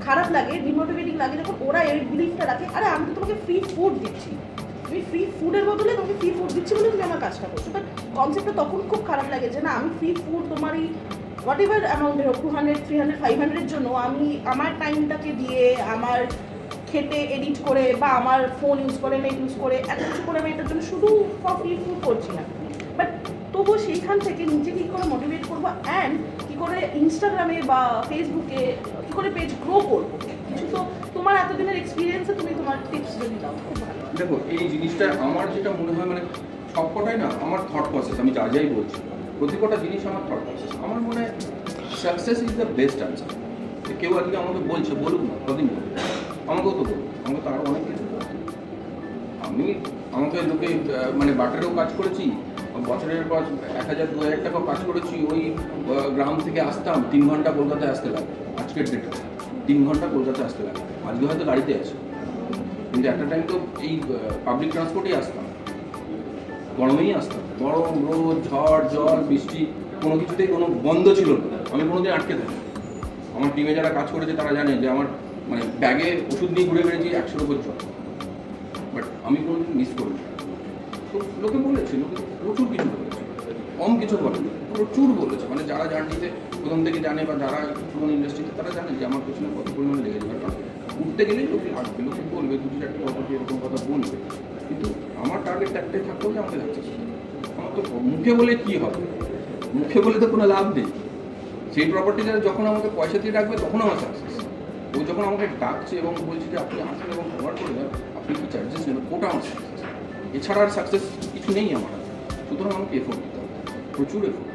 খারাপ লাগে, ডিমোটিভেটিং লাগে যখন ওরা এই বিলিফটা রাখে, আরে আমি তো তোমাকে ফ্রি ফুড দিচ্ছি, তুমি ফ্রি ফুডের বদলে তোমাকে ফ্রি ফুড দিচ্ছি বলে তুমি আমার কাজটা করছো। বাট কনসেপ্টটা তখন খুব খারাপ লাগে যে না, আমি ফ্রি ফুড তোমারই হোয়াট এভার অ্যামাউন্টের হোক, 200, 300, 500-এর জন্য আমি আমার টাইমটাকে দিয়ে, আমার খেটে এডিট করে বা আমার ফোন ইউজ করে, নেট ইউজ করে, এত কিছু করে আমি এটার জন্য শুধু ফর ফ্রি ফুড করছি না। বাট তবুও সেইখান থেকে নিজেকে কী করে মোটিভেট করবো অ্যান্ড কী করে ইনস্টাগ্রামে বা ফেসবুকে কী করে পেজ গ্রো করবো, কিছু তো তোমার এতদিনের এক্সপিরিয়েন্সে তুমি তোমার টিপস যদি দাও খুব ভালো। দেখো, এই জিনিসটা আমার যেটা মনে হয়, মানে সবকটাই না আমার থট প্রসেস, আমি যা যাই বলছি প্রতি কটা জিনিস আমার থট প্রসেস। আমার মনে হয় success is the best answer. কেউ আজকে আমাকে বলছে, বলুক না, কদিন বলুক, আমাকেও তো বলুক, আমাকে তো আরও অনেক কিছু বলুক। আমাকে লোকে মানে বাটারেও কাজ করেছি, বছরের পর 1000, 2000 টাকাও কাজ করেছি। ওই গ্রাম থেকে আসতাম, 3 ঘন্টা কলকাতায় আসতে লাগে। আজকের ডেটে 3 ঘন্টা কলকাতায় আসতে লাগে। আজকে হয়তো গাড়িতে আছে, কিন্তু একটা টাইম তো এই পাবলিক ট্রান্সপোর্টেই আসতাম, গরমেই আসতাম। গরম, রোদ, ঝড়, জল, বৃষ্টি, কোনো কিছুতেই কোনো বন্ধ ছিল না। আমি কোনোদিন আটকে থাকি। আমার টিমে যারা কাজ করেছে তারা জানে যে আমার মানে ব্যাগে ওষুধ নিয়ে ঘুরে বেড়েছি 100-এর উপর জল, বাট আমি কোনোদিন মিস করিনি। তো লোকে বলেছে, লোকে প্রচুর কিছু বলেছে, কম কিছু বলেনি, প্রচুর বলেছে। মানে যারা জার্নিতে প্রথম থেকে জানে বা যারা পুরোনো ইন্ডাস্ট্রিতে, তারা জানে যে আমার পেছনে কত পরিমাণে লেগে যাবে। কারণ উঠতে গেলেই লোকে আসবে, লোকে বলবে, 2-4টা কথা এরকম কথা বলবে, কিন্তু আমার টার্গেট একটাই থাকতে হবে, আমাকে সাকসেস করতে। আমার তো মুখে বলে কী হবে, মুখে বলে তো কোনো লাভ নেই। সেই প্রপার্টিটা যখন আমাকে পয়সা দিয়ে ডাকবে তখন আমার সাকসেস। ও যখন আমাকে ডাকছে এবং বলছে যে আপনি আসুন এবং কভার করে দেন, আপনি কি চার্জেস নেবেন, ওটা আমার সাকসেস। এছাড়া আর সাকসেস কিছু নেই আমার হাতে। সুতরাং আমাকে এফোর্ট দিতে হবে, প্রচুর এফোর্ট।